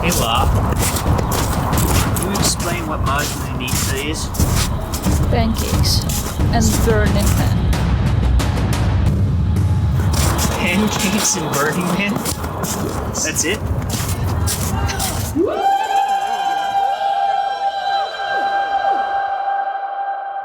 Hey, La. Can you explain what Mazlanitsa is? Pancakes and Burning Man. Pancakes and Burning Man? That's it?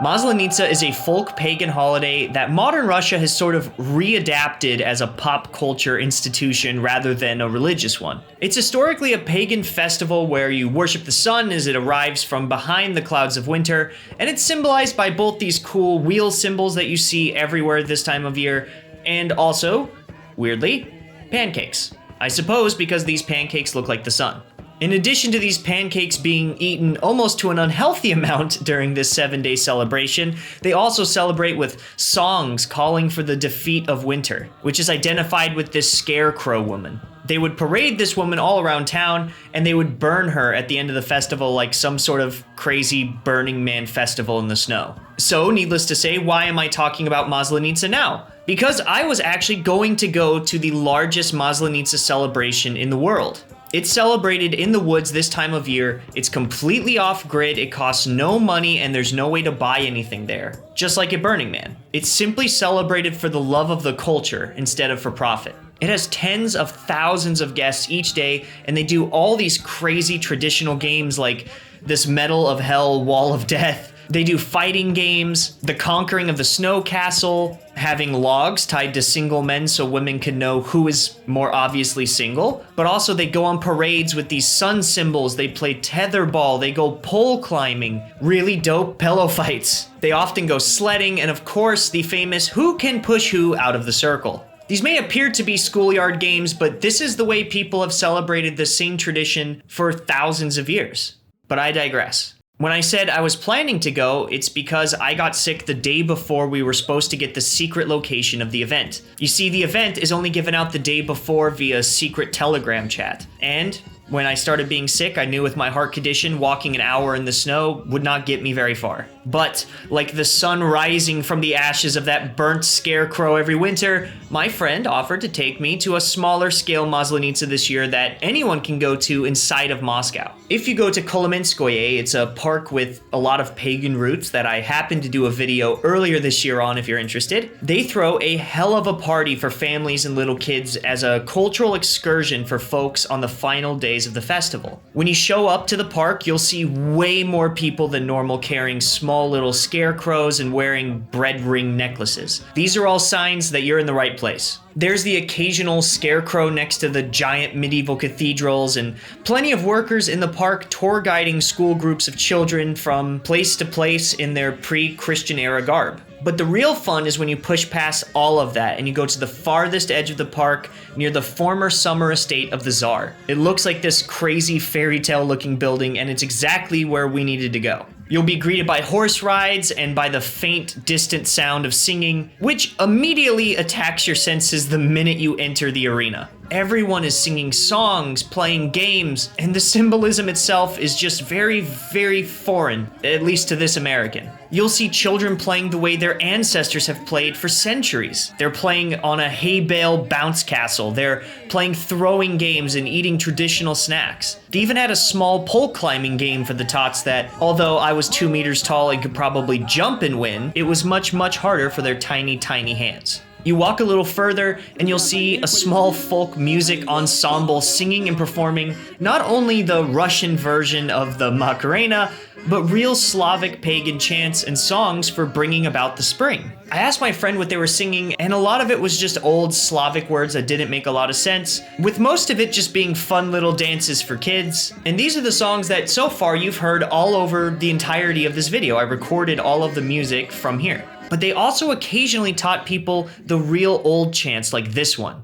Maslenitsa is a folk pagan holiday that modern Russia has sort of readapted as a pop culture institution rather than a religious one. It's historically a pagan festival where you worship the sun as it arrives from behind the clouds of winter, and it's symbolized by both these cool wheel symbols that you see everywhere this time of year, and also, weirdly, pancakes. I suppose because these pancakes look like the sun. In addition to these pancakes being eaten almost to an unhealthy amount during this 7-day celebration, they also celebrate with songs calling for the defeat of winter, which is identified with this scarecrow woman. They would parade this woman all around town, and they would burn her at the end of the festival like some sort of crazy Burning Man festival in the snow. So, needless to say, why am I talking about Maslenitsa now? Because I was actually going to go to the largest Maslenitsa celebration in the world. It's celebrated in the woods this time of year, it's completely off-grid, it costs no money, and there's no way to buy anything there. Just like at Burning Man. It's simply celebrated for the love of the culture instead of for profit. It has tens of thousands of guests each day, and they do all these crazy traditional games like this Medal of Hell Wall of Death. They do fighting games, the conquering of the snow castle, having logs tied to single men so women can know who is more obviously single. But also they go on parades with these sun symbols, they play tetherball, they go pole climbing, really dope pillow fights. They often go sledding, and of course the famous who can push who out of the circle. These may appear to be schoolyard games, but this is the way people have celebrated the same tradition for thousands of years. But I digress. When I said I was planning to go, it's because I got sick the day before we were supposed to get the secret location of the event. You see, the event is only given out the day before via secret Telegram chat. And when I started being sick, I knew with my heart condition, walking an hour in the snow would not get me very far. But, like the sun rising from the ashes of that burnt scarecrow every winter, my friend offered to take me to a smaller scale Maslenitsa this year that anyone can go to inside of Moscow. If you go to Kolomenskoye, it's a park with a lot of pagan roots that I happened to do a video earlier this year on if you're interested. They throw a hell of a party for families and little kids as a cultural excursion for folks on the final days of the festival. When you show up to the park, you'll see way more people than normal carrying small little scarecrows and wearing bread ring necklaces. These are all signs that you're in the right place. There's the occasional scarecrow next to the giant medieval cathedrals, and plenty of workers in the park tour guiding school groups of children from place to place in their pre-Christian era garb. But the real fun is when you push past all of that and you go to the farthest edge of the park near the former summer estate of the Tsar. It looks like this crazy fairy tale looking building, and it's exactly where we needed to go. You'll be greeted by horse rides and by the faint, distant sound of singing, which immediately attacks your senses the minute you enter the arena. Everyone is singing songs, playing games, and the symbolism itself is just very, very foreign, at least to this American. You'll see children playing the way their ancestors have played for centuries. They're playing on a hay bale bounce castle. They're playing throwing games and eating traditional snacks. They even had a small pole climbing game for the tots that, although I was 2 meters tall and could probably jump and win, it was much, much harder for their tiny, tiny hands. You walk a little further and you'll see a small folk music ensemble singing and performing not only the Russian version of the Macarena, but real Slavic pagan chants and songs for bringing about the spring. I asked my friend what they were singing, and a lot of it was just old Slavic words that didn't make a lot of sense, with most of it just being fun little dances for kids. And these are the songs that so far you've heard all over the entirety of this video. I recorded all of the music from here. But they also occasionally taught people the real old chants like this one.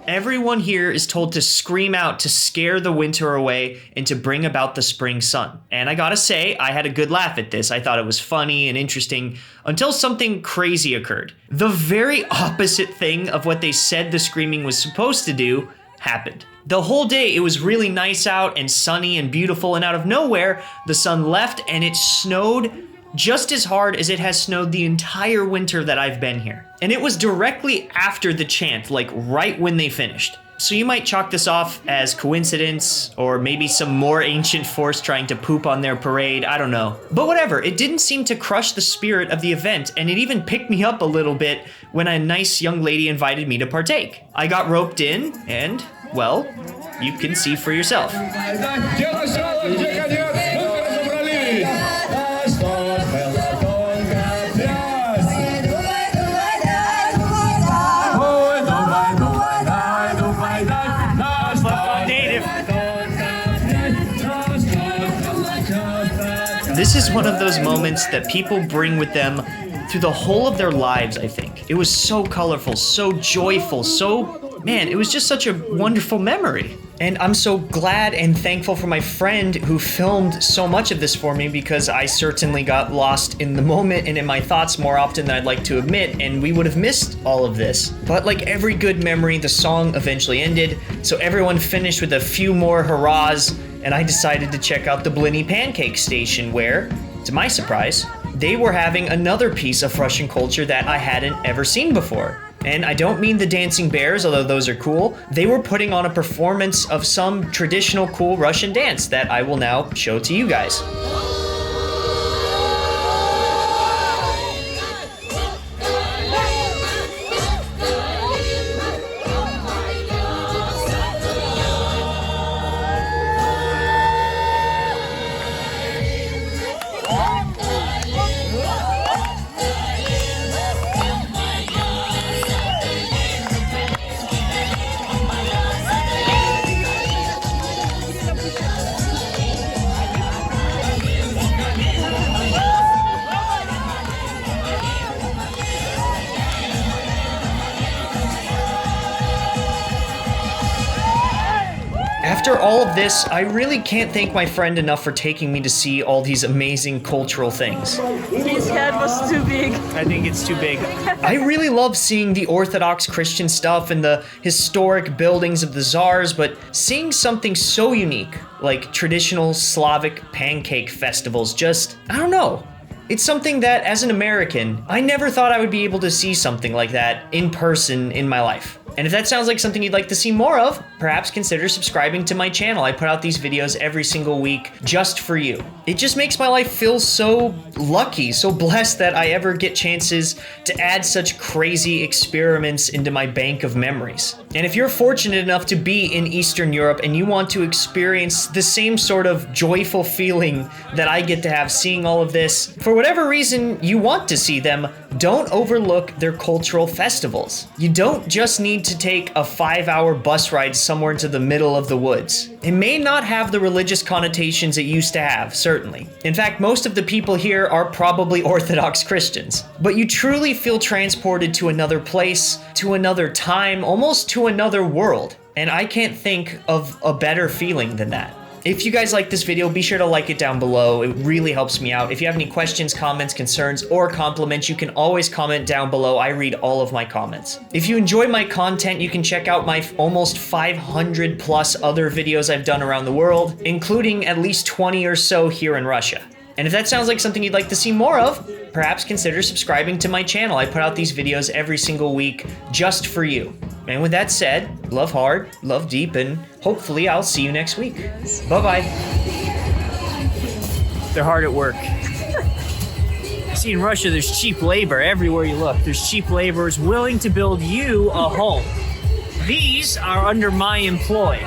Everyone here is told to scream out to scare the winter away and to bring about the spring sun. And I gotta say, I had a good laugh at this. I thought it was funny and interesting until something crazy occurred. The very opposite thing of what they said the screaming was supposed to do happened. The whole day it was really nice out and sunny and beautiful, and out of nowhere, the sun left and it snowed just as hard as it has snowed the entire winter that I've been here. And it was directly after the chant, like right when they finished. So you might chalk this off as coincidence, or maybe some more ancient force trying to poop on their parade, I don't know. But whatever, it didn't seem to crush the spirit of the event, and it even picked me up a little bit when a nice young lady invited me to partake. I got roped in, and, well, you can see for yourself. This is one of those moments that people bring with them through the whole of their lives, I think. It was so colorful, so joyful, man, it was just such a wonderful memory. And I'm so glad and thankful for my friend who filmed so much of this for me, because I certainly got lost in the moment and in my thoughts more often than I'd like to admit, and we would have missed all of this. But like every good memory, the song eventually ended, so everyone finished with a few more hurrahs, and I decided to check out the Pagan-Pancake station where, to my surprise, they were having another piece of Russian culture that I hadn't ever seen before. And I don't mean the dancing bears, although those are cool. They were putting on a performance of some traditional cool Russian dance that I will now show to you guys. After all of this, I really can't thank my friend enough for taking me to see all these amazing cultural things. His head was too big. I think it's too big. I really love seeing the Orthodox Christian stuff and the historic buildings of the czars, but seeing something so unique, like traditional Slavic pancake festivals, just, I don't know. It's something that, as an American, I never thought I would be able to see something like that in person in my life. And if that sounds like something you'd like to see more of, perhaps consider subscribing to my channel. I put out these videos every single week just for you. It just makes my life feel so lucky, so blessed that I ever get chances to add such crazy experiments into my bank of memories. And if you're fortunate enough to be in Eastern Europe and you want to experience the same sort of joyful feeling that I get to have seeing all of this, for whatever reason you want to see them, don't overlook their cultural festivals. You don't just need to take a 5-hour bus ride somewhere into the middle of the woods. It may not have the religious connotations it used to have, certainly. In fact, most of the people here are probably Orthodox Christians. But you truly feel transported to another place, to another time, almost to another world. And I can't think of a better feeling than that. If you guys like this video, be sure to like it down below. It really helps me out. If you have any questions, comments, concerns, or compliments, you can always comment down below. I read all of my comments. If you enjoy my content, you can check out my almost 500 plus other videos I've done around the world, including at least 20 or so here in Russia. And if that sounds like something you'd like to see more of, perhaps consider subscribing to my channel. I put out these videos every single week just for you. And with that said, love hard, love deep, and hopefully I'll see you next week. Bye-bye. They're hard at work. See, in Russia, there's cheap labor everywhere you look. There's cheap laborers willing to build you a home. These are under my employ.